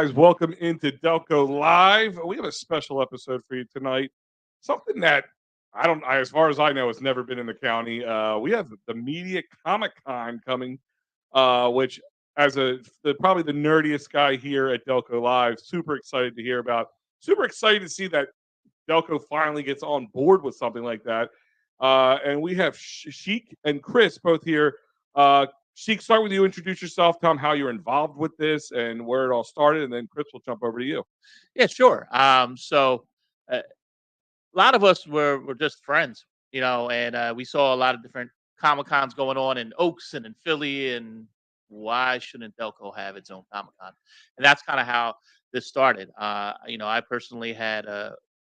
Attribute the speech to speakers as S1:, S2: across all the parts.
S1: guys? Welcome into Delco Live. We have a special episode for you tonight. Something that as far as I know, has never been in the county. We have the Media Comic Con coming, which, as probably the nerdiest guy here at Delco Live, super excited to hear about. Super excited to see that Delco finally gets on board with something like that. And we have Sheik and Chris both here. Sheik, start with you. Introduce yourself. Tell them how you're involved with this and where it all started, and then Chris will jump over to you.
S2: Yeah, sure. A lot of us were just friends, and we saw a lot of different Comic Cons going on in Oaks and in Philly, and why shouldn't Delco have its own Comic Con? And that's kind of how this started. I personally had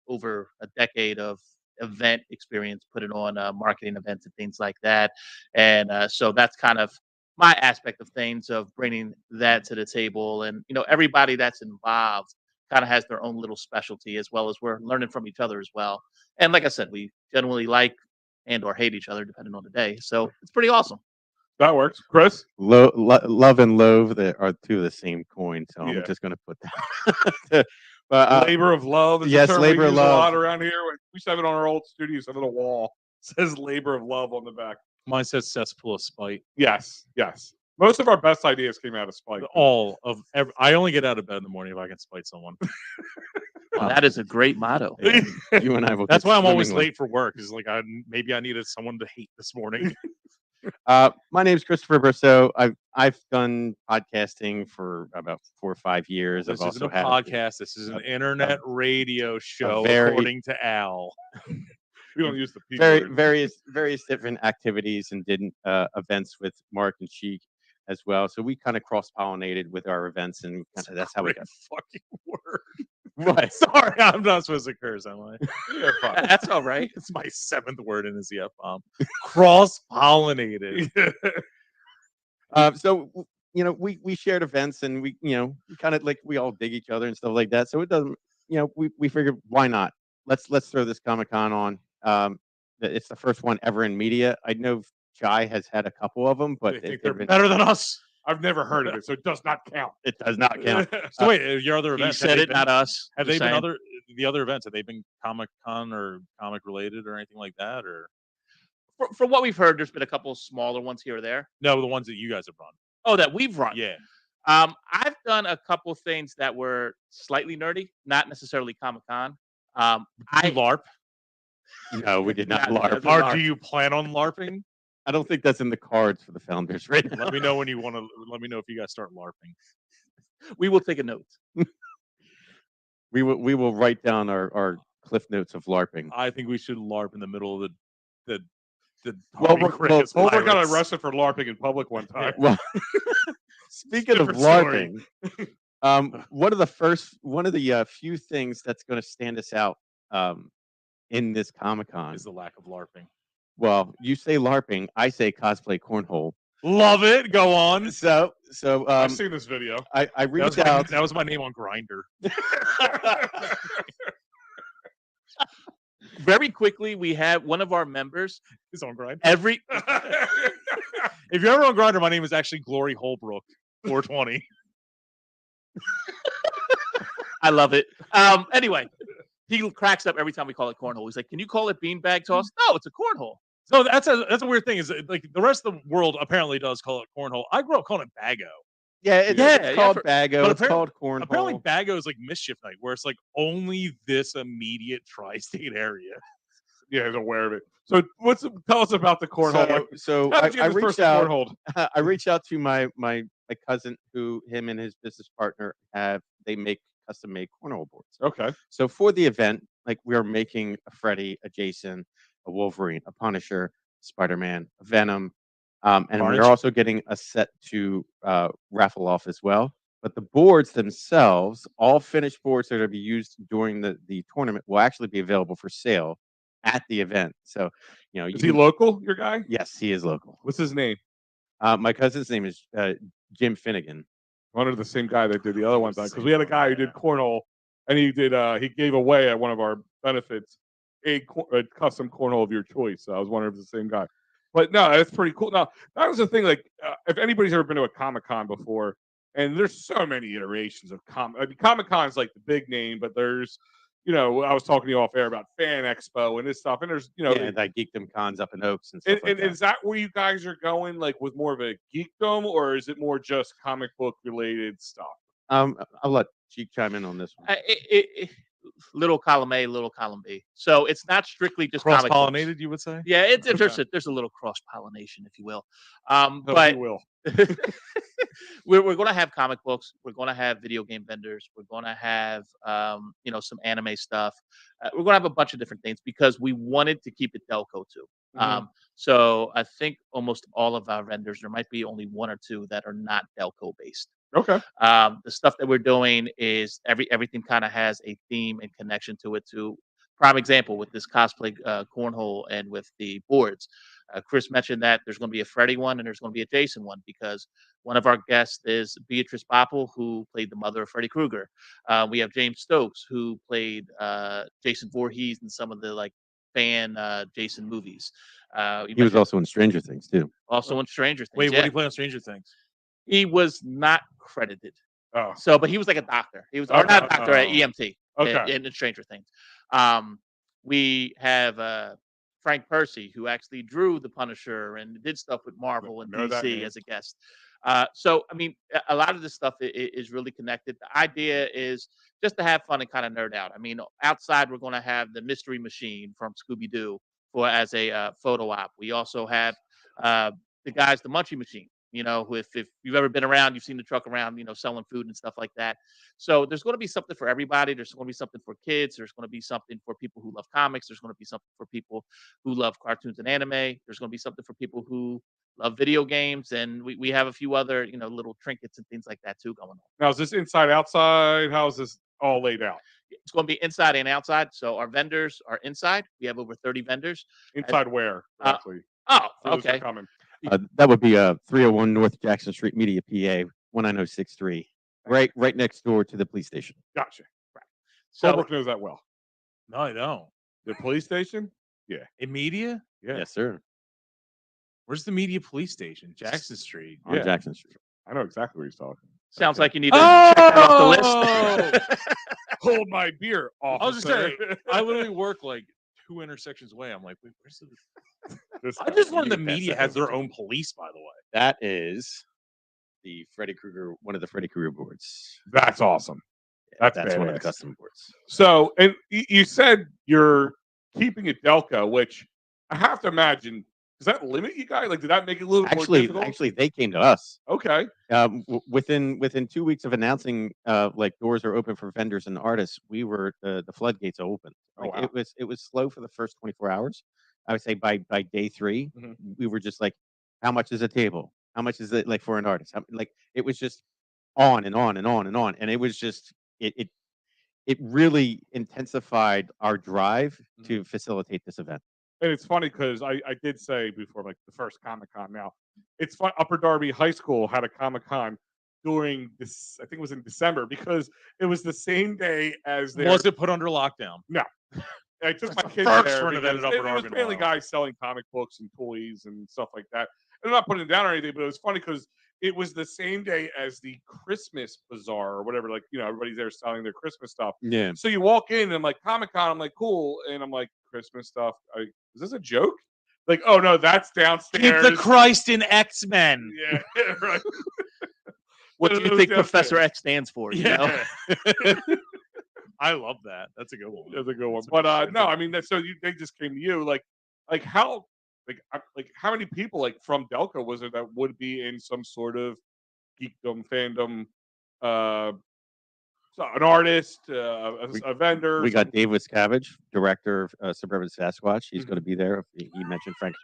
S2: over a decade of event experience putting on marketing events and things like that, and so that's kind of my aspect of things, of bringing that to the table. And everybody that's involved kind of has their own little specialty, as well as we're learning from each other as well. And like I said, we generally like and or hate each other depending on the day, so it's pretty awesome.
S1: That works. Chris?
S3: Love and loathe are two of the same coin, so
S1: Yeah.
S3: I'm just going to put that. But,
S1: labor of love. Is
S3: yes,
S1: a term
S3: labor
S1: we
S3: of
S1: use
S3: love.
S1: a lot around here. We used to have it on our old studios. A little wall says "labor of love" on the back.
S4: Mine says cesspool of spite.
S1: Yes. Most of our best ideas came out of spite.
S4: I only get out of bed in the morning if I can spite someone.
S2: Well, that is a great motto.
S3: Yeah. You and I will.
S4: That's why I'm always
S3: swimmingly.
S4: late for work. Is like maybe I needed someone to hate this morning.
S3: My name is Christopher Bristow. I've done podcasting for about 4 or 5 years.
S4: This
S3: I've
S4: isn't
S3: also
S4: a
S3: had
S4: podcast. This is an internet radio show,
S3: very-
S4: according to Al.
S1: We don't use the P word.
S3: various different activities and did events with Mark and Sheik as well. So we kind of cross-pollinated with our events, and that's how we got.
S4: Fucking word.
S3: Right.
S4: Sorry, I'm not supposed to curse, am I?
S1: You're fine.
S2: That's all right.
S4: It's my 7th word in the F-bomb. Cross-pollinated.
S3: So we shared events, and we kind of like we all dig each other and stuff like that. So it doesn't we figured, why not? Let's throw this Comic Con on. It's the first one ever in media. I know Chai has had a couple of them, but
S4: They think they're better than us.
S1: I've never heard of it, so it does not count.
S3: It does not count.
S4: So wait, your other
S2: He
S4: events?
S2: said it, not us.
S4: Have
S2: Just
S4: they been
S2: saying.
S4: the other events? Have they been Comic Con or comic related or anything like that? Or
S2: From what we've heard, there's been a couple smaller ones here or there.
S4: no, the ones that you guys have run?
S2: Oh, that we've run.
S4: Yeah.
S2: I've done a couple things that were slightly nerdy, not necessarily Comic Con.
S4: I LARP.
S3: No, we did not
S2: Not-
S3: LARP.
S2: LARP.
S4: Or do you plan on LARPing?
S3: I don't think that's in the cards for the founders right now.
S4: Let me know when you want to. Let me know if you guys start LARPing.
S2: We will take a note.
S3: We will write down our cliff notes of LARPing.
S4: I think we should LARP in the middle of the.
S3: Well,
S4: Tommy
S3: well,
S4: Cricket's
S1: Holbrook got
S4: Pirates.
S1: arrested for LARPing in public one time.
S3: Well, speaking of
S1: Different story.
S3: LARPing, one of the few things that's going to stand us out in this Comic Con
S4: Is the lack of LARPing.
S3: Well, you say LARPing, I say cosplay cornhole.
S4: Love it. Go on.
S3: So
S1: I've seen this video.
S3: I reached out.
S4: That was my name on Grindr.
S2: Very quickly, we have one of our members.
S4: He's on Grindr.
S2: Every
S4: If you're ever on Grindr, my name is actually Glory Holbrook 420.
S2: I love it. Anyway, he cracks up every time we call it cornhole. He's like, "Can you call it beanbag toss?" No, it's a cornhole.
S4: So that's a weird thing. Is like the rest of the world apparently does call it cornhole. I grew up calling it bago.
S3: Yeah, it's called bago.
S4: but
S3: It's called cornhole.
S4: Apparently, bago is like mischief night, where it's like only this immediate tri-state area.
S1: Yeah, he's aware of it. So tell us about the cornhole.
S3: So
S1: How did you
S3: I
S1: get this
S3: reached
S1: person
S3: out.
S1: cornholed?
S3: I reached out to my cousin, who him and his business partner they make custom made cornhole boards.
S1: Okay.
S3: So for the event, like we are making a Freddy, a Jason, a Wolverine, a Punisher, Spider-Man, a Venom, and
S4: Carnage.
S3: we're also getting a set to raffle off as well. But the boards themselves, all finished boards that are to be used during the tournament, will actually be available for sale at the event. So,
S1: Is he local, your guy?
S3: Yes, he is local.
S1: What's his name?
S3: My cousin's name is Jim Finnegan.
S1: I wonder if the same guy that did the other one, because we had a guy who did cornhole, and he gave away at one of our benefits a custom cornhole of your choice. So I was wondering if it's the same guy. But no, it's pretty cool. Now that was the thing. Like, if anybody's ever been to a Comic Con before, And there's so many iterations of Comic Con is like the big name, but there's, I was talking to you off air about Fan Expo and this stuff, and there's,
S3: Yeah, like Geekdom cons up in Oaks and stuff like
S1: and
S3: that.
S1: is that where you guys are going, like with more of a geekdom, or is it more just comic book related stuff?
S3: I'll let Sheik chime in on this one.
S2: Little column A, little column B. So it's not strictly just comic books.
S4: Cross-pollinated, you would say?
S2: Yeah, there's a little cross pollination, if you will.
S1: But you will.
S2: we're going to have comic books. We're going to have video game vendors. We're going to have some anime stuff. We're going to have a bunch of different things because we wanted to keep it Delco too. So I think almost all of our vendors, there might be only one or two that are not Delco based.
S1: Okay.
S2: The stuff that we're doing is everything kind of has a theme and connection to it too. Prime example with this cosplay cornhole and with the boards. Chris mentioned that there's going to be a Freddy one and there's going to be a Jason one because one of our guests is Beatrice Boppel, who played the mother of Freddy Krueger. We have James Stokes, who played Jason Voorhees in some of the fan Jason movies.
S3: He was also in Stranger Things too.
S2: Also in Stranger Things.
S4: Wait, what did he play on Stranger Things?
S2: He was not credited.
S1: Oh.
S2: So, but he was like a doctor. He was, or not a doctor, at EMT.
S1: Okay.
S2: In Stranger Things. We have Frank Percy, who actually drew The Punisher and did stuff with Marvel and DC as a guest. So, I mean, a lot of this stuff is really connected. The idea is just to have fun and kind of nerd out. I mean, outside, we're going to have the Mystery Machine from Scooby-Doo as a photo op. We also have the Munchie Machine. If you've ever been around, you've seen the truck around, selling food and stuff like that. So there's going to be something for everybody. There's going to be something for kids. There's going to be something for people who love comics. There's going to be something for people who love cartoons and anime. There's going to be something for people who love video games. And we have a few other, little trinkets and things like that too going on.
S1: Now, is this inside, outside? How is this all laid out?
S2: It's going to be inside and outside. So our vendors are inside. We have over 30 vendors.
S1: Inside where, actually?
S2: Okay.
S3: That would be 301 North Jackson Street, Media, PA, 19063, right next door to the police station.
S1: Gotcha.
S2: Right.
S1: So Public knows that well.
S4: No, I don't.
S1: The police station? Yeah.
S4: In Media?
S1: Yeah.
S3: Yes, sir.
S4: Where's the Media police station? Jackson Street.
S3: On Jackson Street.
S1: I know exactly what he's talking.
S2: Sounds like you need to check that off the list.
S1: Hold my beer, officer.
S4: I was just saying, I literally work like 2 intersections away. I'm like, wait, where's the... I just learned the Media has their own police, by the way.
S3: That is the Freddy Krueger, one of the Freddy Krueger boards.
S1: That's awesome.
S3: That's one of the custom boards.
S1: So, and you said you're keeping it Delco, which I have to imagine, does that limit you guys? Like, did that make it a little more difficult?
S3: Actually, they came to us.
S1: Okay.
S3: Within 2 weeks of announcing, doors are open for vendors and artists, we were the floodgates open. Like,
S1: wow.
S3: It was slow for the first 24 hours. I would say by day 3, we were just like, how much is a table? How much is it like for an artist? It was just on and on and on and on, and it was just it really intensified our drive to facilitate this event.
S1: And it's funny because I did say before, like the first Comic-Con now, it's fun. Upper Darby High School had a Comic-Con during this, I think it was in December, because it was the same day as their...
S4: Was it put under lockdown?
S1: No. I took my kids
S4: first
S1: there
S4: for an event
S1: because
S4: in Upper
S1: it was
S4: Darby
S1: mainly
S4: in a while.
S1: guys selling comic books and toys and stuff like that. And I'm not putting it down or anything, but it was funny because it was the same day as the Christmas bazaar or whatever. Like, everybody's there selling their Christmas stuff.
S3: Yeah.
S1: So you walk in and I'm like, Comic-Con, I'm like, cool. And I'm like, Christmas stuff. Is this a joke? Like, oh no, that's downstairs.
S4: Keep the Christ in X-Men.
S1: Yeah, right.
S2: What do you think Professor X stands for? You know?
S4: I love that. That's a good one.
S1: That's a good one. But no, I mean, they just came to you. Like how many people from Delco was it that would be in some sort of geekdom fandom? An artist, a vendor.
S3: We got Dave Wiscavage, director of Suburban Sasquatch. He's going to be there. He mentioned Frank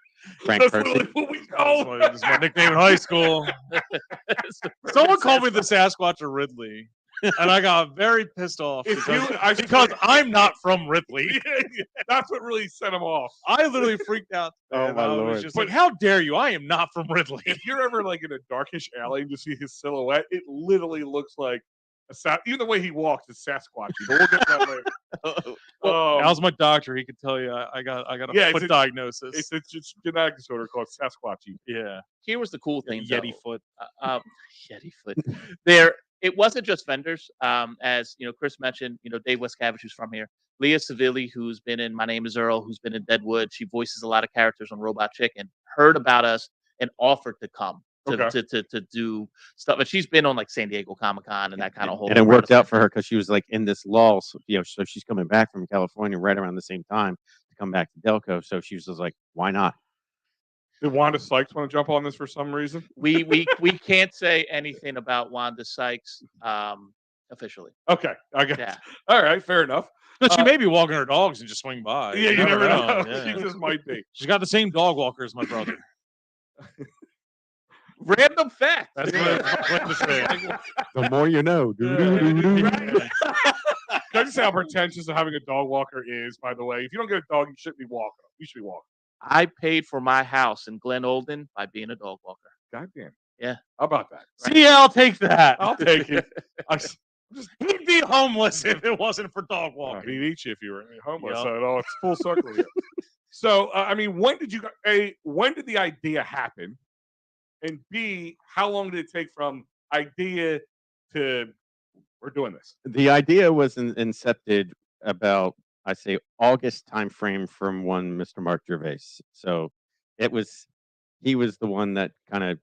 S1: That's
S3: Percy.
S1: really what we know.
S4: That's my nickname in high school. Someone called me the Sasquatch of Ridley, and I got very pissed off because I'm not from Ridley.
S1: That's what really set him off.
S4: I literally freaked out.
S3: Oh, my Lord.
S4: Was just like, how dare you? I am not from Ridley.
S1: If you're ever in a darkish alley and you see his silhouette, it literally looks like even the way he walks is Sasquatchy. But we'll get to that later.
S4: Al's my doctor. He could tell you I got a foot diagnosis.
S1: It's a genetic disorder called Sasquatchy.
S4: Yeah.
S2: Here was the cool thing.
S4: Yeti foot.
S2: Yeti foot. It wasn't just vendors. As Chris mentioned, Dave Westcavage, who's from here. Leah Savilli, who's been in My Name is Earl, who's been in Deadwood. She voices a lot of characters on Robot Chicken. Heard about us and offered to come to do stuff. And she's been on like San Diego Comic-Con and that kind of whole.
S3: And it worked out for her because she was like in this lull. So, so she's coming back from California right around the same time to come back to Delco. So she was just like, why not?
S1: Did Wanda Sykes want to jump on this for some reason?
S2: We can't say anything about Wanda Sykes officially.
S1: Okay, I guess.
S2: Yeah.
S1: All right, fair enough.
S4: But she may be walking her dogs and just swing by.
S1: Yeah, you never know.
S4: Yeah.
S1: She just might be.
S4: She's got the same dog walker as my brother.
S2: Random fact.
S4: That's what I was to say.
S3: The more you know.
S1: Can I just say how pretentious having a dog walker is, by the way? If you don't get a dog, you shouldn't be walking. You should be walking.
S2: I paid for my house in Glen Olden by being a dog walker.
S1: Goddamn.
S2: Yeah.
S1: How about that?
S4: See, yeah, I'll take that.
S1: I'll take it.
S4: He'd be homeless if it wasn't for dog walking.
S1: He'd eat you if you were homeless.
S4: Yep.
S1: So it's full circle here. So, when did the idea happen? And B, how long did it take from idea to we're doing this?
S3: The idea was incepted about, I say, August timeframe from one Mr. Mark Gervais. So he was the one that kind of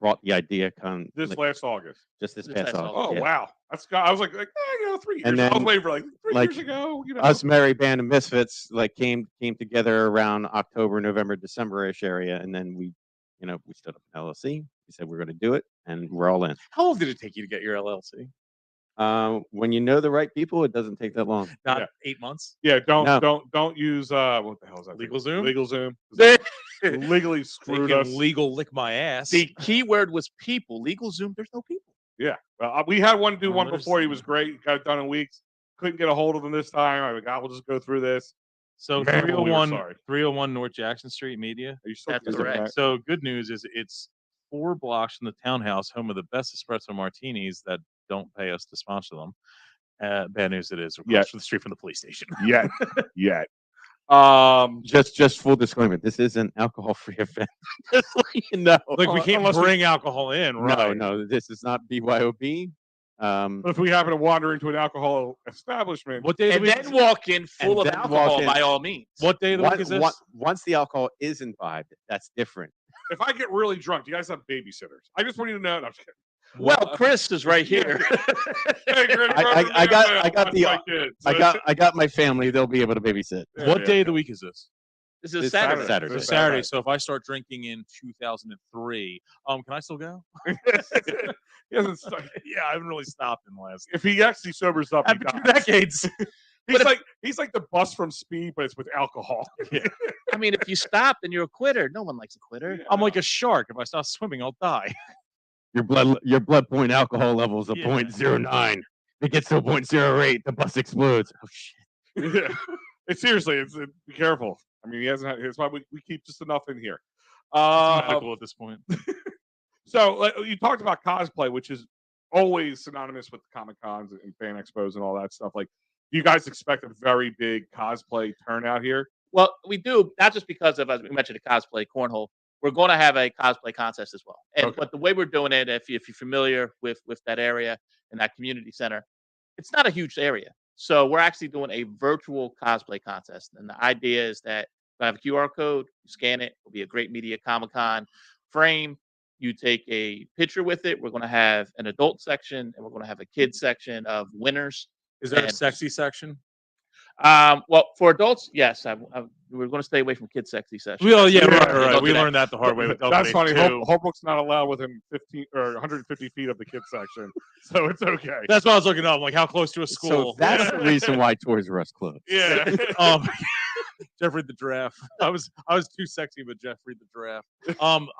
S3: brought the idea.
S1: Last August.
S3: Just this past August.
S1: Oh,
S3: yeah.
S1: Wow. I was like 3 years.
S3: And then,
S1: I was waiting for 3
S3: like,
S1: years ago.
S3: Us merry band of misfits came together around October, November, December-ish area, and then we stood up an LLC. We said we're going to do it, and we're all in.
S4: How long did it take you to get your LLC?
S3: When you know the right people, it doesn't take that long.
S4: Not 8 months.
S1: Yeah, don't use what the hell is that?
S4: LegalZoom?
S1: LegalZoom. Legally screwed us.
S4: Legal lick my ass.
S2: The keyword was people. LegalZoom, there's no people.
S1: Yeah, we had one do one before. He was great. He got it done in weeks. Couldn't get a hold of him this time. I was like, we'll just go through this.
S4: So 301 North Jackson Street Media.
S1: Are you still
S2: That's correct.
S4: So good news is it's 4 blocks from the townhouse, home of the best espresso martinis that don't pay us to sponsor them. Bad news it is across the street from the police station.
S1: Yet.
S3: Just full disclaimer, this is an alcohol-free event. Just so you know.
S4: Like we can't bring alcohol in, right?
S3: No, this is not BYOB.
S1: But if we happen to wander into an alcohol establishment,
S2: what day? And then walk in full of alcohol, by all means.
S4: What day of the week is this?
S3: Once the alcohol is imbibed, that's different.
S1: If I get really drunk, do you guys have babysitters? I just want you to know. No, I'm just kidding.
S2: Well, Chris is right here.
S3: I got my family. They'll be able to babysit.
S4: What day of the week is this?
S2: This is Saturday.
S3: Saturday.
S4: Saturday. So if I start drinking in 2003, can I still go?
S1: He hasn't started.
S4: Yeah, I haven't really stopped in the last.
S1: If he actually sobers up,
S4: after 2 decades.
S1: He's like the bus from Speed, but it's with alcohol.
S2: Yeah. I mean, if you stop, then you're a quitter. No one likes a quitter.
S1: Yeah.
S4: I'm like a shark. If I stop swimming, I'll die.
S3: Your blood point alcohol level is a 0.09. It gets to a 0.08, the bus explodes. Oh shit!
S1: Yeah. Seriously, be careful. I mean, he hasn't. That's why we keep just enough in here.
S4: Medical at this point.
S1: So you talked about cosplay, which is always synonymous with Comic Cons and fan expos and all that stuff. Like, do you guys expect a very big cosplay turnout here?
S2: Well, we do, not just because of, as we mentioned, the cosplay cornhole. We're going to have a cosplay contest as well. And but the way we're doing it, if you're familiar with that area and that community center, it's not a huge area. So we're actually doing a virtual cosplay contest. And the idea is that we have a QR code, you scan it, it'll be a great media Comic-Con frame. You take a picture with it. We're going to have an adult section and we're going to have a kids section of winners.
S4: Is there a sexy section?
S2: Well, for adults, yes. We're going to stay away from kids' sexy sessions.
S4: Well, yeah, right. We learned that the hard way. With
S1: That's funny. Holbrook's not allowed within 15 or 150 feet of the kids section, so it's okay.
S4: That's what I was looking up. Like, how close to a school?
S3: So that's the reason why Toys R Us closed.
S1: Yeah.
S4: Jeffrey the Giraffe. I was too sexy, but Jeffrey the Giraffe.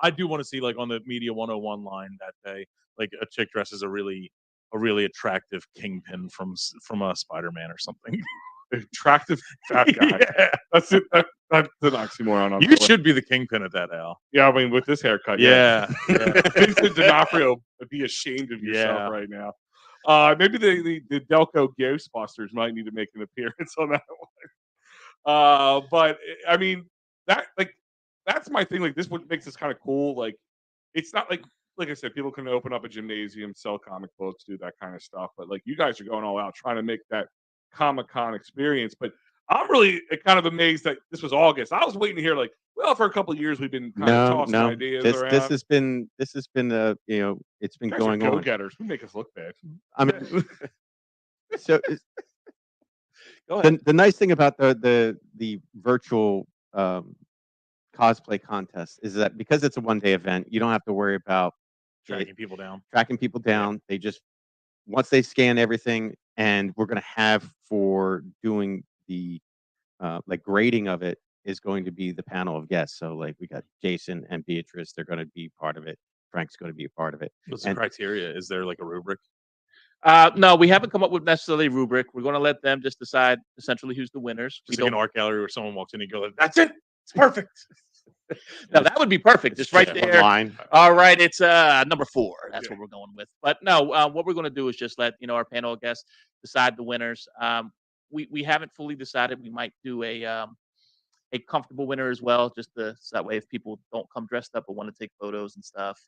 S4: I do want to see, like, on the Media 101 line that day, like a chick dresses a really attractive Kingpin from Spider-Man or something.
S1: Attractive fat guy. Yeah. That's it. That's an oxymoron.
S4: You should be the Kingpin at that, Al.
S1: Yeah, I mean, with this haircut.
S4: Yeah.
S1: Vincent D'Onofrio would be ashamed of yourself right now. Maybe the Delco Ghostbusters might need to make an appearance on that one. But I mean that's my thing. Like this, what makes this kind of cool. Like it's not like I said, people can open up a gymnasium, sell comic books, do that kind of stuff. But like you guys are going all out trying to make that Comic-Con experience. But I'm really kind of amazed that this was August. I was waiting to hear like, well, for a couple of years we've been kind of tossing ideas around.
S3: This has been it's been going on.
S1: Go-getters. We make us look bad.
S3: I mean, so
S2: Go ahead.
S3: the nice thing about the virtual cosplay contest is that because it's a one-day event, you don't have to worry about
S4: tracking people down.
S3: They just once they scan everything, and we're going to have for doing the like grading of it is going to be the panel of guests. So like we got Jason and Beatrice, they're going to be part of it. Frank's going to be a part of it.
S4: What's the criteria? Is there like a rubric?
S2: No, we haven't come up with necessarily a rubric. We're going to let them just decide essentially who's the winners.
S4: Just like an art gallery where someone walks in and you go, "That's it. It's perfect."
S2: Now that would be perfect. Just right there.
S3: Line.
S2: All right, it's number 4. That's what we're going with. But no, what we're going to do is just let our panel of guests decide the winners. We haven't fully decided. We might do a comfortable winner as well, just so that way if people don't come dressed up but want to take photos and stuff,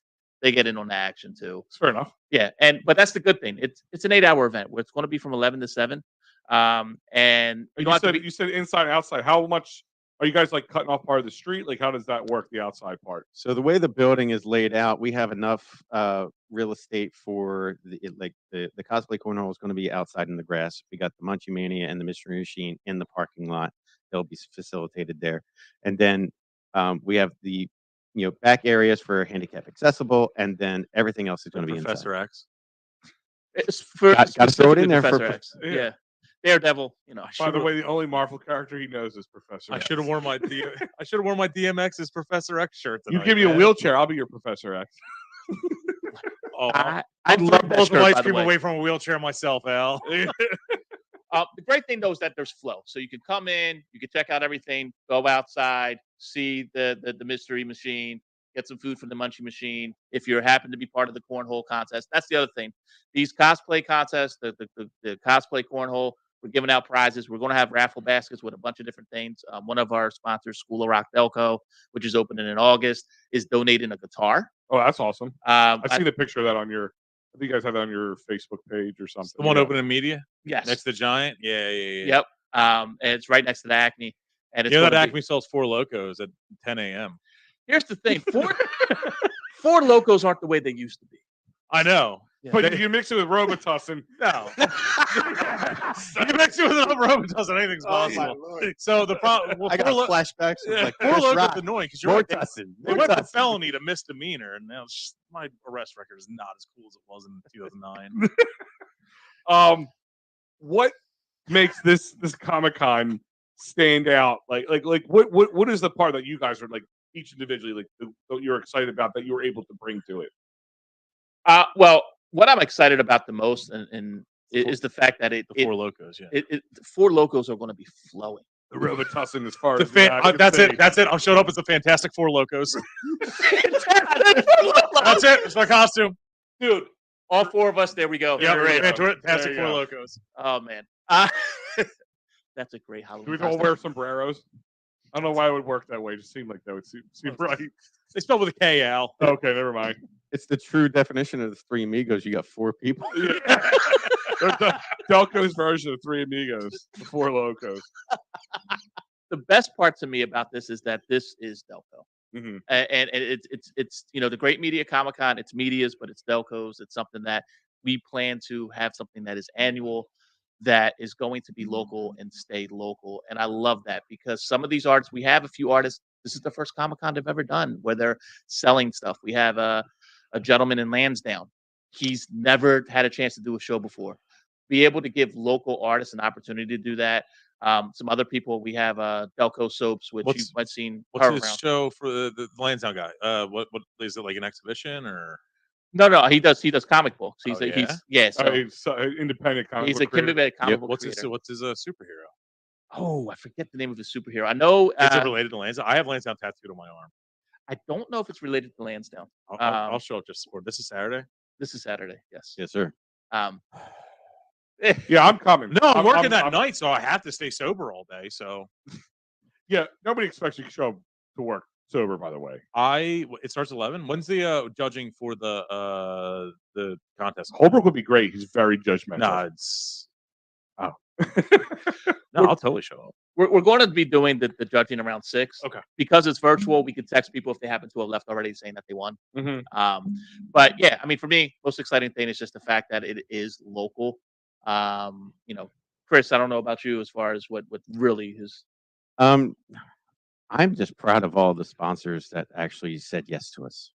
S2: they get in on the action too.
S1: Fair enough.
S2: Yeah, but that's the good thing. It's an 8-hour event where it's going to be from 11 to 7. And
S1: you said inside and outside. How much are you guys like cutting off part of the street? Like how does that work? The outside part.
S3: So the way the building is laid out, we have enough real estate for the cosplay cornhole is going to be outside in the grass. We got the Munchie Mania and the Mystery Machine in the parking lot. They'll be facilitated there, and then we have the back areas for handicap accessible, and then everything else is going to be
S4: Professor
S3: inside.
S4: X.
S2: It's for
S3: Got to throw it in there
S2: Professor
S3: for
S2: X. Yeah. Daredevil.
S1: By the way, the only Marvel character he knows is Professor X.
S4: I should have worn my DMX's Professor X shirt tonight.
S1: You give me a wheelchair, I'll be your Professor X.
S2: I
S4: I'm
S2: love that
S4: both
S2: shirt,
S4: white
S2: by the
S4: people
S2: way.
S4: away from a wheelchair myself, Al.
S2: The great thing though is that there's flow, so you can come in, you can check out everything, go outside, see the mystery machine, get some food from the Munchie Machine. If you happen to be part of the cornhole contest, that's the other thing. These cosplay contests, the cosplay cornhole, we're giving out prizes. We're going to have raffle baskets with a bunch of different things. One of our sponsors, School of Rock Delco, which is opening in August, is donating a guitar.
S1: Oh, that's awesome. I've seen a picture of that on your. I think you guys have that on your Facebook page or something.
S4: The one open in media?
S2: Yes.
S4: Next to Giant? Yeah.
S2: Yep. And it's right next to the Acme. And it's
S4: that Acme sells 4 Locos at 10 a.m.
S2: Here's the thing. Four Locos aren't the way they used to be.
S4: I know.
S2: Yeah.
S1: But if you mix it with Robitussin,
S4: no. You mix it with another Robitussin, anything's possible. So the problem,
S3: I got flashbacks. Like
S4: 4 Locos annoying because you're
S3: Tussin.
S4: They went from felony to misdemeanor, and now my arrest record is not as cool as it was in 2009.
S1: What makes this Comic-Con stand out? Like what is the part that you guys are like each individually that you're excited about that you were able to bring to it?
S2: Well, what I'm excited about the most and is the fact that
S4: the 4 Locos, yeah.
S2: 4 Locos are going to be flowing.
S1: The Robitussin as far as
S4: that's it. I'm showing up as the Fantastic 4 Locos. That's it. It's my costume,
S2: dude. All 4 of us. There we go.
S4: Yeah, Fantastic 4 Locos.
S2: Oh man, that's a great Halloween.
S1: Do we all wear sombreros? I don't know why it would work that way. It just seemed like that would seem right.
S4: They spell with a K, Al.
S1: Okay, never mind.
S3: It's the true definition of the 3 Amigos. You got 4 people.
S1: Delco's version of 3 Amigos, the 4 Locos.
S2: The best part to me about this is that this is Delco.
S1: Mm-hmm.
S2: And it's the Great Media Comic-Con. It's Media's, but it's Delco's. It's something that we plan to have something that is annual, that is going to be local and stay local. And I love that because some of these artists, we have a few artists. This is the first Comic-Con they've ever done where they're selling stuff. We have a gentleman in Lansdowne. He's never had a chance to do a show before. Be able to give local artists an opportunity to do that. Some other people, we have Delco Soaps, which you might have seen.
S4: What's his show for the Lansdowne guy? What is it, like an exhibition or?
S2: No, he does comic books. He's
S1: so
S2: independent comic
S1: book.
S2: He's a independent comic book.
S4: What's his superhero?
S2: Oh, I forget the name of his superhero. I know.
S4: Is it related to Lansdowne? I have Lansdowne tattooed on my arm.
S2: I don't know if it's related to Lansdowne.
S4: I'll show up just to support. This is Saturday?
S2: This is Saturday, yes.
S3: Yes, sir.
S1: Yeah, I'm coming.
S4: No, I'm working that
S1: I'm-
S4: night, so I have to stay sober all day. So
S1: Yeah, nobody expects you to show up to work sober. By the way,
S4: it starts 11. When's the judging for the contest?
S1: Holbrook would be great. He's very judgmental.
S4: No, it's
S1: Oh.
S4: no, I'll totally show up.
S2: We're going to be doing the judging around 6.
S4: Okay.
S2: Because it's virtual, we can text people if they happen to have left already saying that they won.
S1: Mhm.
S2: But yeah, I mean, for me, most exciting thing is just the fact that it is local. Chris, I don't know about you as far as what really is.
S3: I'm just proud of all the sponsors that actually said yes to us.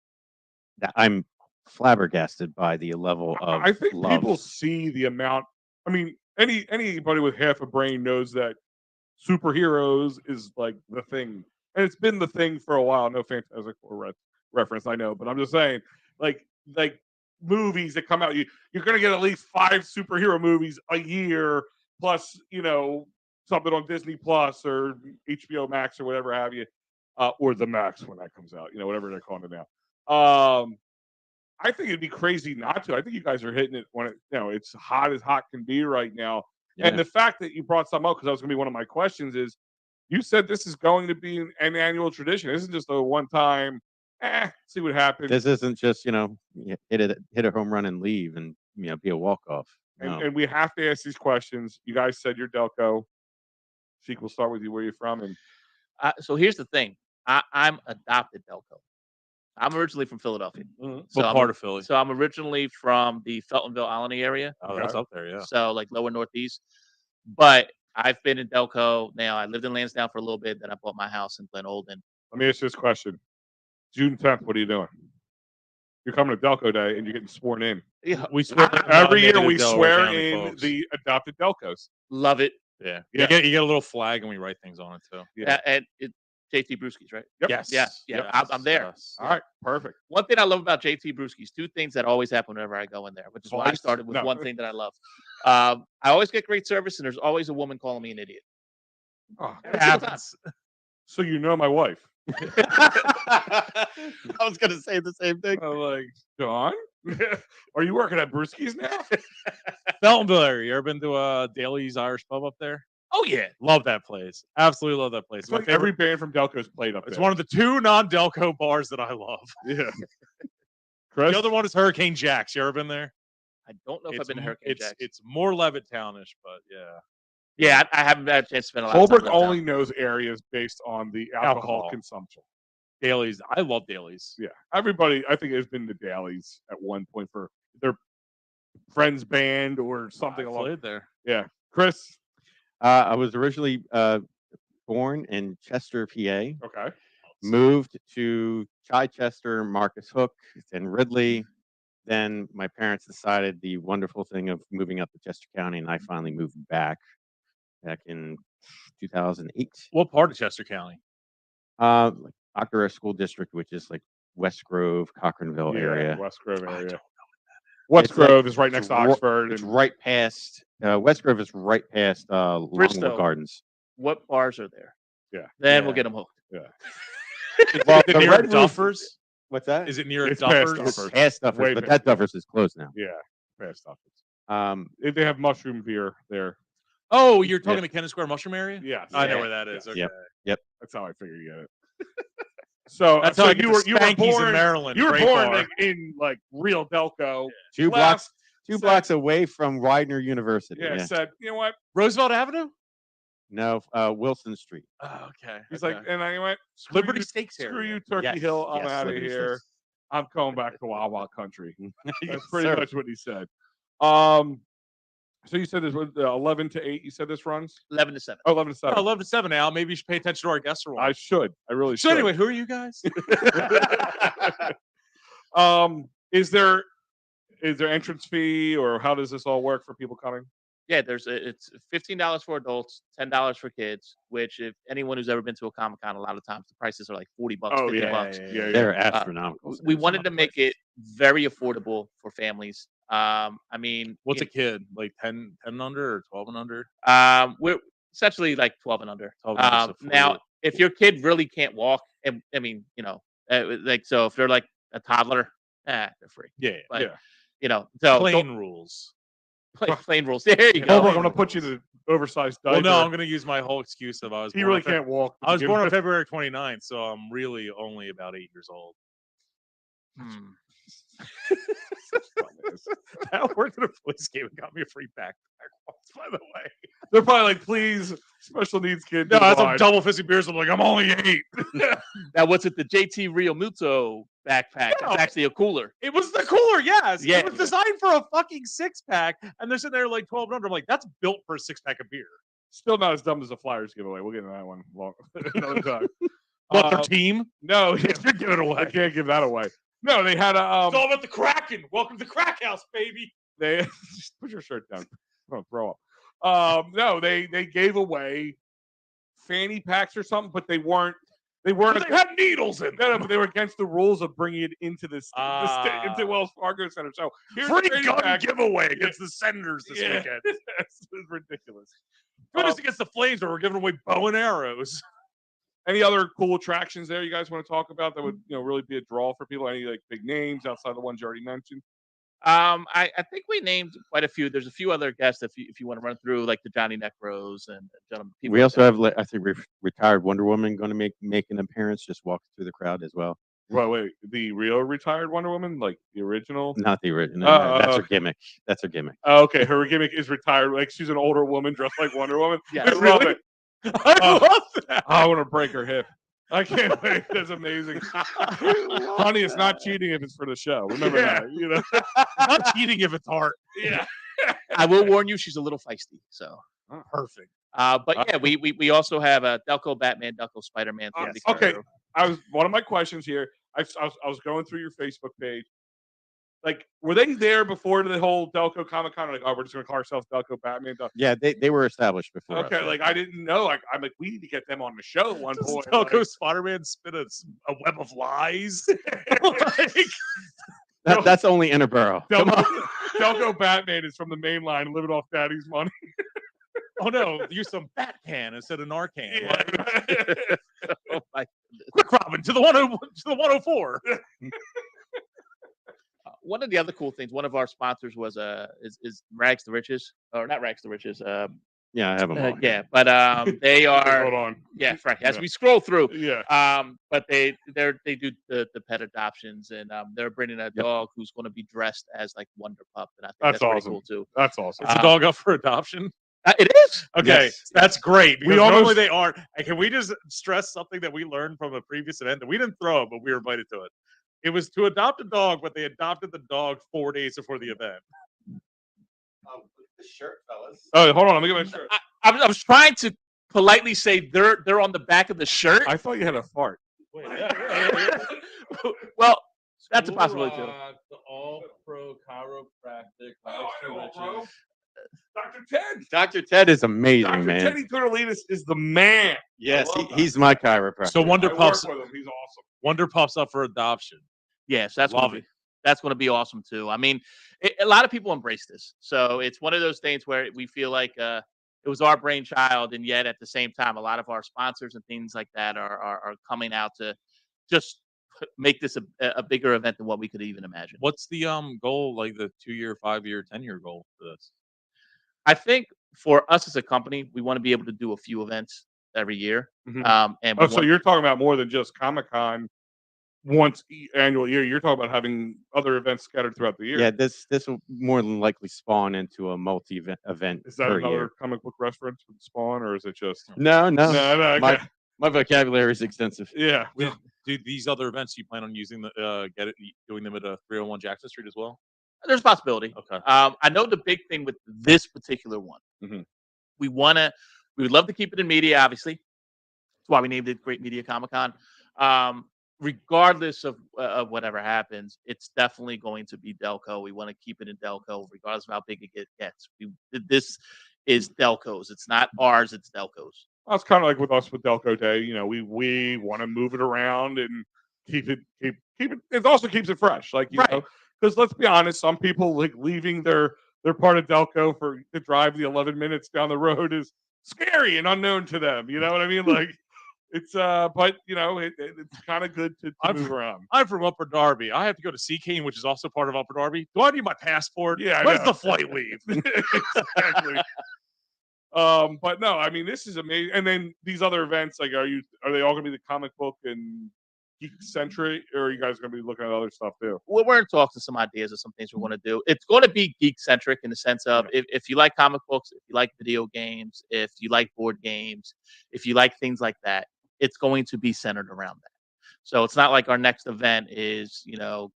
S3: I'm flabbergasted by the level of
S1: I think
S3: love.
S1: people see the amount. I mean, anybody with half a brain knows that superheroes is like the thing, and it's been the thing for a while. No Fantastic Four reference, I know, but I'm just saying, like movies that come out, you're gonna get at least 5 superhero movies a year, plus something on Disney Plus or HBO Max or whatever have you, or the Max when that comes out, whatever they're calling it now. I think it'd be crazy not to. I think you guys are hitting it when it's hot as hot can be right now.
S3: Yeah.
S1: And the fact that you brought some up, because that was going to be one of my questions, is you said this is going to be an annual tradition. This isn't just a one-time, see what happens.
S3: This isn't just hit a home run and leave and be a walk-off. No.
S1: And we have to ask these questions. You guys said you're Delco. Sheik, we'll start with you. Where are you from? And
S2: So here's the thing. I'm adopted Delco. I'm originally from Philadelphia.
S1: Mhm.
S2: So
S4: What part of Philly?
S2: So I'm originally from the Feltonville, Alany area.
S4: Oh, that's up there, yeah.
S2: So like lower northeast. But I've been in Delco now. I lived in Lansdowne for a little bit. Then I bought my house in Glen Olden.
S1: let me ask you this question. June 10th, what are you doing? You're coming to Delco Day and you're getting sworn in.
S2: Yeah,
S4: We swear
S1: Every year
S4: native
S1: we
S4: Delaware
S1: swear
S4: County
S1: in
S4: folks.
S1: the adopted Delcos.
S2: love it.
S4: Yeah.
S1: Yeah.
S4: You get a little flag and we write things on it too.
S1: Yeah.
S2: And JT Brewski's, right?
S1: Yep.
S4: Yes.
S2: Yeah.
S1: Yep.
S2: I'm there.
S4: Yes.
S1: All right, perfect.
S2: One thing I love about JT Brewski's, 2 things that always happen whenever I go in there, which is why I
S1: Vice?
S2: started with
S1: No.
S2: one thing that I love. I always get great service, and there's always a woman calling me an idiot.
S1: Oh,
S2: Every
S4: It
S2: single time.
S4: happens.
S1: so you know my wife.
S3: I was gonna say the same thing.
S1: I'm like, John, are you working at Brewski's now?
S4: Feltonville area. You ever been to Daly's Irish Pub up there?
S2: Oh yeah.
S4: Love that place. Absolutely love that place.
S1: It's
S4: My
S1: like
S4: favorite.
S1: every band from Delco's played up
S4: It's
S1: there.
S4: one of the 2 non-Delco bars that I love.
S1: Yeah. Chris?
S4: The other one is Hurricane Jack's. You ever been there?
S2: I don't know if I've been to
S4: m-
S2: Hurricane
S4: it's
S2: Jack's.
S4: it's more Levittown-ish, but yeah.
S2: Yeah, I haven't had a chance to spend a lot of
S1: Holbrook
S2: time.
S1: only knows areas based on the alcohol consumption.
S4: Daly's. I love Daly's.
S1: Yeah. Everybody, I think, has been to Daly's at one point for their friend's band or something
S4: I
S1: along.
S4: played there.
S1: Yeah. Chris?
S3: I was originally born in Chester, PA.
S1: Okay.
S3: Moved to Chichester, Marcus Hook, then Ridley. Then my parents decided the wonderful thing of moving up to Chester County, and I finally moved back in 2008.
S4: What part of Chester County?
S3: Like Octorara School District, which is like West Grove, Cochranville area.
S1: West Grove
S4: I don't
S1: area.
S4: know.
S1: West
S3: It's like-
S1: Grove is right next to
S3: ro-
S1: Oxford.
S3: It's
S1: and
S3: right past West Grove is right past
S2: Bristow.
S3: Longwood Gardens.
S2: What bars are there?
S1: Yeah.
S2: Then we'll
S4: Yeah.
S2: get them hooked.
S3: Well,
S4: Is it
S3: the
S4: near
S3: Red Roof-
S4: Duffers?
S3: What's that?
S4: Is it near
S1: It's past
S4: Duffers?
S1: Duffers.
S3: It's past Duffers,
S1: Way
S3: but
S1: past
S3: that Duffers is closed now.
S1: Yeah. Past stuff.
S3: Um,
S1: They have mushroom beer there.
S4: Oh, you're talking the Kennett Square Mushroom area?
S1: Yes.
S4: I know
S3: Yeah.
S4: where that is. Okay.
S3: Yep.
S1: That's how I figure you get it. So
S4: That's
S1: so
S4: how I get
S1: you
S4: the
S1: were
S4: Spankies
S1: born
S4: in Maryland.
S1: You were
S4: Great
S1: born
S4: bar.
S1: in real Delco.
S3: two
S1: Last-
S3: blocks away from Widener University.
S1: Yeah,
S3: Yeah.
S1: said, you know what?
S4: Roosevelt Avenue?
S3: No, Wilson Street.
S4: Oh, okay.
S1: He's
S4: okay.
S1: like, and I went, screw
S4: Liberty
S1: you,
S4: Steaks
S1: screw
S4: area.
S1: you, Turkey
S3: Yes,
S1: Hill. I'm
S3: yes,
S1: out of
S3: Liberty
S1: here.
S3: Steaks.
S1: I'm going back to Wawa country. That's
S3: Yes,
S1: pretty
S3: sir.
S1: much what he said. So you said this was 11 to 8. You said this runs?
S2: 11 to 7.
S1: Oh, 11 to 7.
S4: Oh, 11 to 7 now. Maybe you should pay attention to our guest room.
S1: I should. I really
S4: So
S1: should.
S4: anyway, who are you guys?
S1: Is there entrance fee, or how does this all work for people coming?
S2: Yeah, it's $15 for adults, $10 for kids. Which, if anyone who's ever been to a Comic-Con, a lot of times the prices are like $40, $50.
S1: yeah.
S3: They're astronomical.
S2: We wanted to make it very affordable for families. I mean,
S4: What's a kid? Like 10 and under or 12 and under?
S2: we're essentially like 12 and under.
S4: 12 and under, so
S2: Now,
S4: 40.
S2: if your kid really can't walk, and I mean, like, so if they're like a toddler, they're free.
S4: Yeah.
S2: But
S1: Yeah.
S2: so
S4: Plain rules.
S2: Plain rules. There you
S1: Holbrook,
S2: go.
S1: I'm gonna put you in the oversized diaper.
S4: Well, no, I'm going to use my whole excuse of I was.
S1: He
S4: born
S1: really
S4: on
S1: can't walk.
S4: I was born on February 29th, so I'm really only about 8 years old. That worked at a police game and got me a free backpack once, by the way.
S1: They're probably like, please, special needs kid.
S4: No, as I'm
S1: divide.
S4: double fisting beers, I'm like, I'm only 8.
S2: Now, what's it? The JT Rio Muto backpack.
S4: No.
S2: It's actually a cooler.
S4: It was the cooler, yes.
S2: Yeah.
S4: It was designed for a fucking 6-pack, and they're sitting there like 12 under. I'm like, that's built for a 6-pack of beer.
S1: Still not as dumb as the Flyers giveaway. We'll get into that one another time.
S4: What, their team?
S1: No,
S4: You should give it away.
S1: I can't give that away. No, they had a.
S4: It's all about the Kraken. Welcome to the Crack House, baby.
S1: They just put your shirt down. Don't throw up. No, they gave away fanny packs or something, but they weren't. They
S4: had needles in
S1: No,
S4: them.
S1: but they were against the rules of bringing it into into Wells Fargo Center. So here's the
S4: Free
S1: fanny
S4: gun
S1: pack.
S4: giveaway against the Senators this weekend.
S1: It's ridiculous.
S4: Goodness against the Flames, where we're giving away bow and arrows.
S1: Any other cool attractions there you guys want to talk about that would really be a draw for people? Any like big names outside the ones you already mentioned?
S2: I think we named quite a few. There's a few other guests if you want to run through, like the Johnny Necros and gentlemen.
S3: We also have, I think, retired Wonder Woman going to make an appearance. Just walk through the crowd as well.
S1: Well, wait, the real retired Wonder Woman, like the original?
S3: Not the original. No, that's her gimmick. That's her gimmick.
S1: Oh, okay, her gimmick is retired. Like she's an older woman dressed like Wonder Woman.
S2: Yeah,
S1: I love it.
S4: I love that.
S1: I want to break her hip. I can't wait. That's amazing. Honey, it's not cheating if it's for the show. Remember that.
S4: Not cheating if it's art.
S1: Yeah.
S2: I will warn you, she's a little feisty. So
S4: Perfect.
S2: but yeah, we also have a Delco Batman, Delco Spider-Man.
S1: Okay. One of my questions here. I was going through your Facebook page. Like, were they there before the whole Delco Comic Con? Like, oh, we're just gonna call ourselves Delco Batman.
S3: Yeah, they were established before.
S1: Okay,
S3: us.
S1: like I didn't know. Like, I'm like, we need to get them on the show at one point.
S4: Delco Spider-Man spit a web of lies.
S3: That's only Interborough.
S1: Delco Batman is from the main line, living off daddy's money.
S4: Oh no, use some bat can instead of Narcan.
S1: Yeah.
S2: Oh my goodness.
S4: Quick, Robin, to the 104.
S2: One of the other cool things, one of our sponsors was is Rags to Riches, or not Rags to Riches.
S3: Yeah, I have them all.
S2: Yeah, but they are.
S1: Hold on.
S2: Yeah, right. As we scroll through,
S1: Yeah.
S2: but they do the pet adoptions, and they're bringing a dog who's going to be dressed as like Wonder Pup, and I think that's pretty
S1: awesome.
S2: cool too.
S1: That's awesome.
S4: Is the dog up for adoption?
S2: It is.
S4: Okay,
S3: Yes.
S4: that's great. Because
S1: almost-
S4: normally they aren't. And can we just stress something that we learned from a previous event that we didn't throw, but we were invited to it? It was to adopt a dog, but they adopted the dog 4 days before the event.
S3: The shirt, fellas.
S1: Oh, hold on. Let me get my shirt.
S2: I was trying to politely say they're on the back of the shirt.
S1: I thought you had a fart.
S4: Wait,
S2: Well, that's a possibility too.
S4: The all-pro chiropractic.
S1: Dr. Ted.
S3: Dr. Ted is amazing,
S1: Dr.
S3: man.
S1: Teddy Tortolidis is the man.
S3: Yes,
S1: I love that.
S3: he's my chiropractor.
S4: So Wonder
S1: I work
S4: Pups,
S1: with him. He's awesome.
S4: Wonder Pups up for adoption.
S2: Yes, that's
S4: Love
S2: gonna be, that's going to be awesome too. I mean, a lot of people embrace this, so it's one of those things where we feel like it was our brainchild, and yet at the same time, a lot of our sponsors and things like that are coming out to just make this a bigger event than what we could even imagine.
S4: What's the goal, like the 2-year, 5-year, 10-year goal for this?
S2: I think for us as a company, we want to be able to do a few events every year.
S1: Mhm.
S2: And
S1: Oh, so you're talking about more than just Comic-Con once annual year. You're talking about having other events scattered throughout the year.
S3: Yeah, this will more than likely spawn into a multi-event
S1: Is that
S3: per
S1: another
S3: year.
S1: comic book reference with Spawn, or is it just?
S3: No.
S1: No,
S3: My,
S1: okay.
S3: my vocabulary is extensive.
S1: Yeah.
S4: Do these other events you plan on using doing them at a 301 Jackson Street as well?
S2: there's a possibility.
S4: Okay.
S2: I know the big thing with this particular one,
S1: Mhm.
S2: we would love to keep it in media, obviously. That's why we named it Great Media Comic Con. Regardless of whatever happens, it's definitely going to be Delco. We want to keep it in Delco, regardless of how big it gets. This is Delco's. It's not ours. It's Delco's.
S1: Well, it's kind of like with us with Delco Day. You know, we want to move it around and keep it. It also keeps it fresh, like you
S2: Right.
S1: know. Because let's be honest, some people like leaving their part of Delco to drive the 11 minutes down the road is scary and unknown to them. You know what I mean? Like It's but you know, it's kind of good to move around.
S4: I'm from Upper Darby. I have to go to Seacane, which is also part of Upper Darby. Do I need my passport?
S1: Yeah, I
S4: When's
S1: know.
S4: the flight leave?
S1: Exactly. But no, I mean, this is amazing. And then these other events, like, are they all going to be the comic book and geek centric, or are you guys going to be looking at other stuff too?
S2: We're in talks to some ideas of some things we want to do. It's going to be geek centric in the sense of if you like comic books, if you like video games, if you like board games, if you like things like that, it's going to be centered around that. So it's not like our next event is,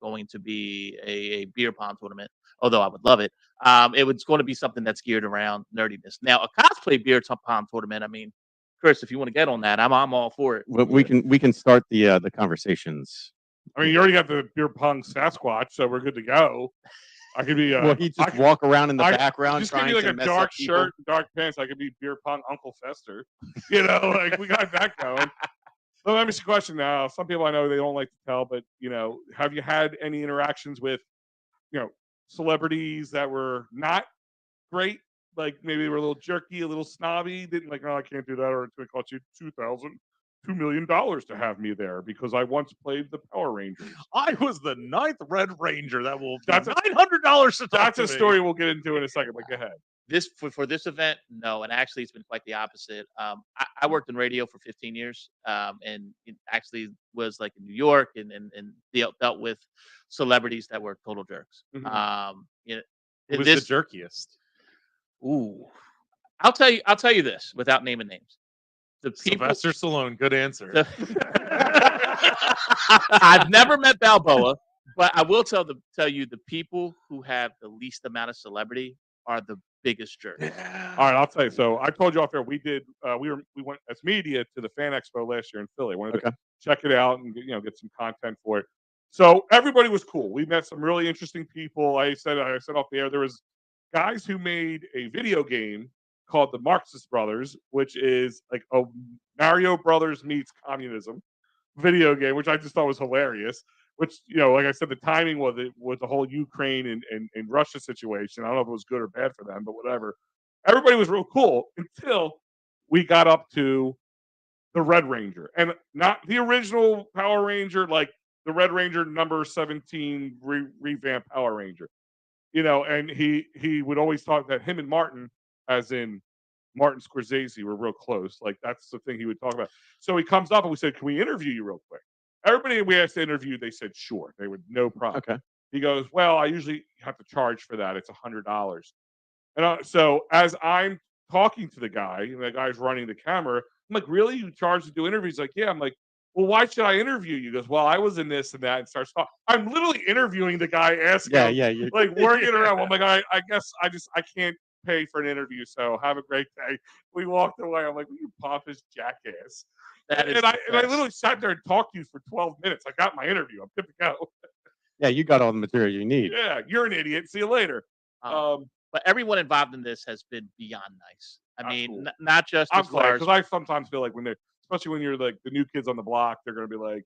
S2: going to be a beer pong tournament, although I would love it. It was going to be something that's geared around nerdiness. Now, a cosplay beer pong tournament, I mean, Chris, if you want to get on that, I'm all for it.
S3: Well, we can start the conversations.
S1: I mean, you already got the beer pong Sasquatch, so we're good to go. I could be.
S3: Well, he just walk around in the background
S1: just
S3: trying
S1: give me like
S3: to
S1: a
S3: mess
S1: dark
S3: up people.
S1: shirt, dark pants. I could be beer pong Uncle Fester. Like we got that going. Well, let me ask you a question now. Some people I know they don't like to tell, but have you had any interactions with, celebrities that were not great? Like maybe they were a little jerky, a little snobby. Didn't like, oh, I can't do that, or it's going to cost you $2 million to have me there because I once played the Power Rangers.
S4: I was the 9th Red Ranger.
S1: That's
S4: $900 to talk
S1: That's
S4: to
S1: a
S4: me.
S1: story we'll get into in a second. But go ahead.
S2: This for this event, no, and actually it's been quite the opposite. I worked in radio for 15 years, and it actually was like in New York and dealt with celebrities that were total jerks.
S1: Mhm.
S4: Who's the jerkiest?
S2: Ooh, I'll tell you this without naming names. The people,
S4: Sylvester Stallone. Good answer.
S2: I've never met Balboa, but I will tell you the people who have the least amount of celebrity are the biggest jerks.
S1: Yeah. All right, I'll tell you. So I told you off there. We did. We went as media to the Fan Expo last year in Philly. Wanted to check it out and get some content for it. So everybody was cool. We met some really interesting people. I said off the air there was guys who made a video game called the Marxist Brothers, which is like a Mario Brothers meets communism video game, which I just thought was hilarious. Which, like I said, the timing was the whole Ukraine and Russia situation. I don't know if it was good or bad for them, but whatever. Everybody was real cool until we got up to the Red Ranger. And not the original Power Ranger, like the Red Ranger number 17 revamped Power Ranger. And he would always talk that him and Martin, as in Martin Scorsese, were real close. Like that's the thing he would talk about. So he comes up and we said, "Can we interview you real quick?" Everybody we asked to interview, they said sure. They would no problem.
S3: Okay.
S1: He goes, "Well, I usually have to charge for that. It's $100." And so as I'm talking to the guy, and the guy's running the camera, I'm like, "Really? You charge to do interviews?" Like, "Yeah." I'm like, "Well, why should I interview you?" He goes, "Well, I was in this and that," and starts talking. I'm literally interviewing the guy, asking him,
S3: You're
S1: like working around. I'm like, I guess I can't pay for an interview, so have a great day. We walked away. I'm like, "You pompous jackass." And I literally sat there and talked to you for 12 minutes. I got my interview. I'm good to go.
S3: Yeah, you got all the material you need.
S1: Yeah, you're an idiot. See you later.
S2: But everyone involved in this has been beyond nice. I mean,
S1: cool.
S2: not just
S1: I'm
S2: as far
S1: because I sometimes feel like especially when you're like the new kids on the block, they're going to be like,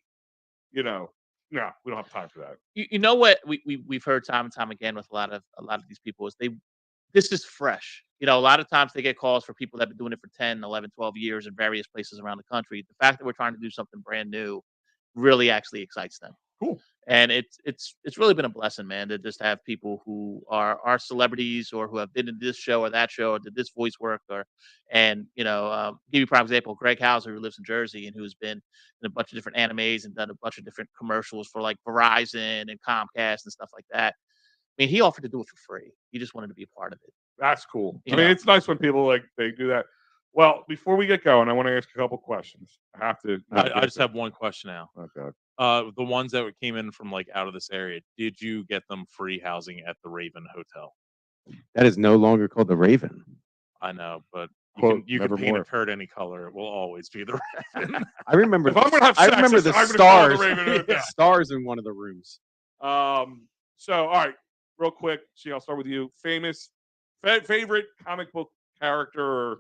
S1: no, we don't have time for that.
S2: You know what we've heard time and time again with a lot of these people is this is fresh. A lot of times they get calls for people that have been doing it for 10, 11, 12 years in various places around the country. The fact that we're trying to do something brand new really actually excites them.
S1: Cool.
S2: And it's really been a blessing, man, to just have people who are celebrities or who have been in this show or that show or did this voice work give you a prime example, Greg Hauser, who lives in Jersey and who's been in a bunch of different animes and done a bunch of different commercials for like Verizon and Comcast and stuff like that. I mean, he offered to do it for free. He just wanted to be a part of it.
S1: That's cool. I mean, it's nice when people they do that. Well, before we get going, I want to ask a couple questions. I have to.
S4: I just have one question now.
S1: Okay.
S4: The ones that came in from like out of this area, did you get them free housing at the Raven Hotel?
S3: That is no longer called the Raven.
S4: I know, but
S1: Quote,
S4: you can paint
S1: nevermore.
S4: a turd any color. It will always be the Raven.
S3: I remember.
S1: If I'm gonna have
S3: I
S1: sex,
S3: remember the
S1: I'm gonna call it
S3: stars.
S1: the Raven Hotel.
S3: The stars in one of the rooms.
S1: So, all right, real quick, I'll start with you. Favorite comic book character or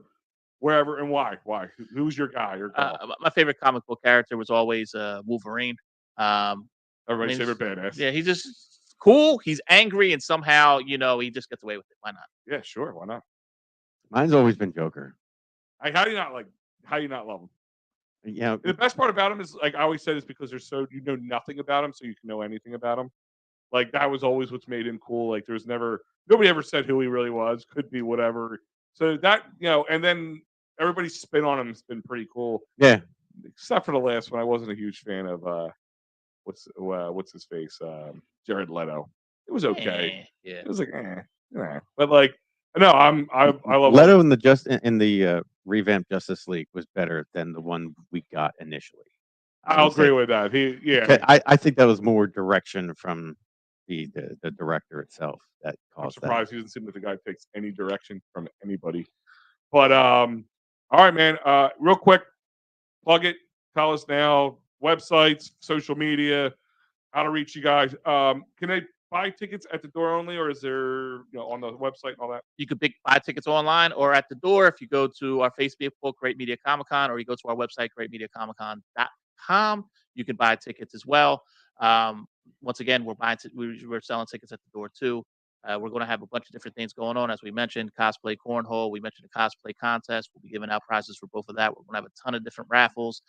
S1: wherever and why? Why? Who's your guy or girl?
S2: My favorite comic book character was always Wolverine.
S1: Everybody's favorite badass.
S2: Yeah, he's just cool. He's angry, and somehow he just gets away with it. Why not?
S1: Yeah, sure. Why not?
S3: Mine's always been Joker.
S1: How do you not love him? The best part about them is, like I always said, is because you know nothing about them, so you can know anything about them. Like that was always what's made him cool. Like there's nobody ever said who he really was. Could be whatever. So that and then everybody's spin on him has been pretty cool.
S3: Yeah.
S1: Except for the last one, I wasn't a huge fan of what's his face, Jared Leto. It was okay.
S2: Yeah.
S1: It was like, but like, no, I love
S3: Leto in the revamped Justice League was better than the one we got initially.
S1: I'll agree with that.
S3: I think that was more direction from the director itself that caused
S1: I'm surprised
S3: that.
S1: he doesn't seem like the guy takes any direction from anybody. But all right, man. Real quick, plug it. Tell us now. Websites, social media, how to reach you guys. Can they buy tickets at the door only, or is there on the website and all that?
S2: You could buy tickets online or at the door. If you go to our Facebook, Great Media Comic Con, or you go to our website, greatmediacomicon.com, you can buy tickets as well. Once again, we're selling tickets at the door too. We're going to have a bunch of different things going on, as we mentioned, cosplay cornhole. We mentioned the cosplay contest. We'll be giving out prizes for both of that. We're going to have a ton of different raffles.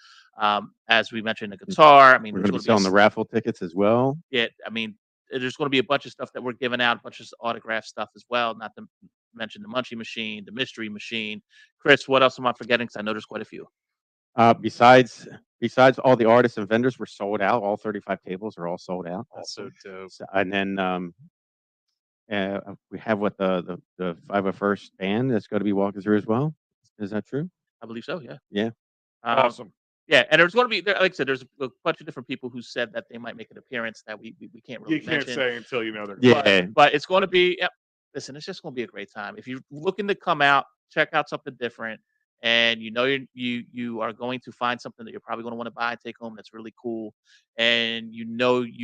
S2: As we mentioned, the guitar. I mean,
S3: we're going to be selling the raffle tickets as well.
S2: Yeah, I mean, there's going to be a bunch of stuff that we're giving out, a bunch of autograph stuff as well. Not to mention the Munchie Machine, the Mystery Machine. Chris, what else am I forgetting? Because I know there's quite a few.
S3: Besides all the artists and vendors were sold out. All 35 tables are all sold out.
S4: That's so dope.
S3: And then we have the 501st band that's going to be walking through as well. Is that true?
S2: I believe so. Yeah.
S3: Yeah.
S1: Awesome.
S2: Yeah, and there's going to be, like I said, there's a bunch of different people who said that they might make an appearance that we can't really mention.
S1: You can't say until you know they're
S3: going.
S2: But it's going to be. Yep, listen, it's just going to be a great time. If you're looking to come out, check out something different, and you are going to find something that you're probably going to want to buy and take home that's really cool, and you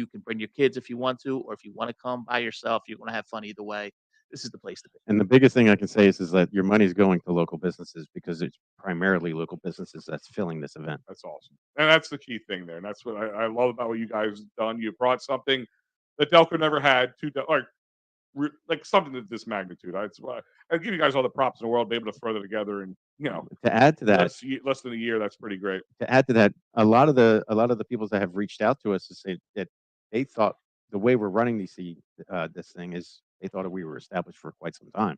S2: can bring your kids if you want to, or if you want to come by yourself, you're going to have fun either way. This is the place to be.
S3: And the biggest thing I can say is that your money's going to local businesses, because it's primarily local businesses that's filling this event.
S1: That's awesome. And that's the key thing there. And that's what I love about what you guys have done. You brought something that Delco never had like something of this magnitude. That's why I give you guys all the props in the world, be able to throw that together. And
S3: to add to that,
S1: less than a year, that's pretty great.
S3: To add to that, a lot of the people that have reached out to us to say that they thought the way we're running this thing is, they thought we were established for quite some time.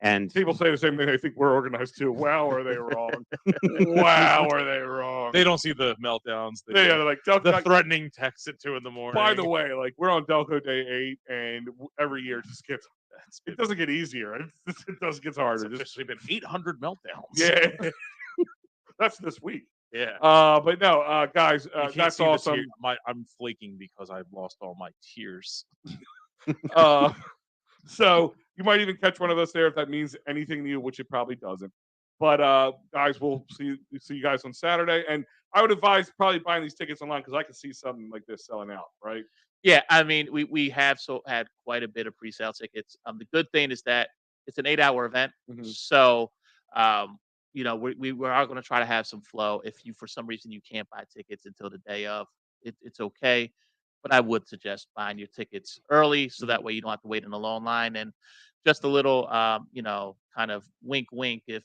S3: And
S1: people say the same thing. They think we're organized too. Wow, are they wrong? Wow, are they wrong?
S4: They don't see the meltdowns.
S1: They're like
S4: the threatening text at 2 a.m.
S1: By the way, like we're on Delco Day 8, and every year it doesn't get easier. It doesn't get harder.
S4: It's officially been 800 meltdowns.
S1: Yeah, that's this week.
S4: Yeah.
S1: But no, guys, that's awesome.
S4: I'm flaking because I've lost all my tears.
S1: So you might even catch one of us there if that means anything to you, which it probably doesn't. But guys, we'll see you guys on Saturday. And I would advise probably buying these tickets online, because I can see something like this selling out, right?
S2: Yeah, I mean, we have had quite a bit of pre-sale tickets. The good thing is that it's an 8-hour event, so we are going to try to have some flow. If you for some reason you can't buy tickets until the day of, it's okay. But I would suggest buying your tickets early, so that way you don't have to wait in a long line. And just a little, kind of wink, wink. If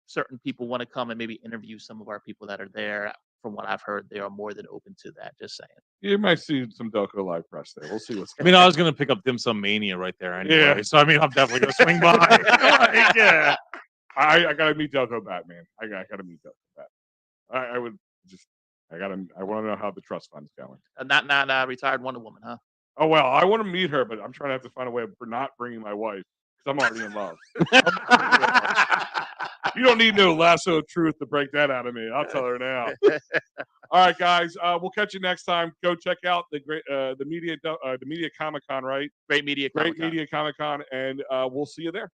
S2: certain people want to come and maybe interview some of our people that are there, from what I've heard, they are more than open to that. Just saying.
S1: You might see some Delco Live press there. We'll see what's
S4: going on. I was going to pick up Dim Sum Mania right there anyway.
S1: Yeah.
S4: So, I mean, I'm definitely going to swing by.
S1: Yeah. I got to meet Delco Batman. I got to meet Delco Bat. I would just... I want to know how the trust fund's going.
S2: Not retired Wonder Woman, huh?
S1: Oh, well, I want to meet her, but I'm trying to have to find a way for not bringing my wife, because I'm already in love. You don't need no lasso of truth to break that out of me. I'll tell her now. All right, guys. We'll catch you next time. Go check out the Media Comic Con, right?
S2: Great Media
S1: Comic Con, and we'll see you there.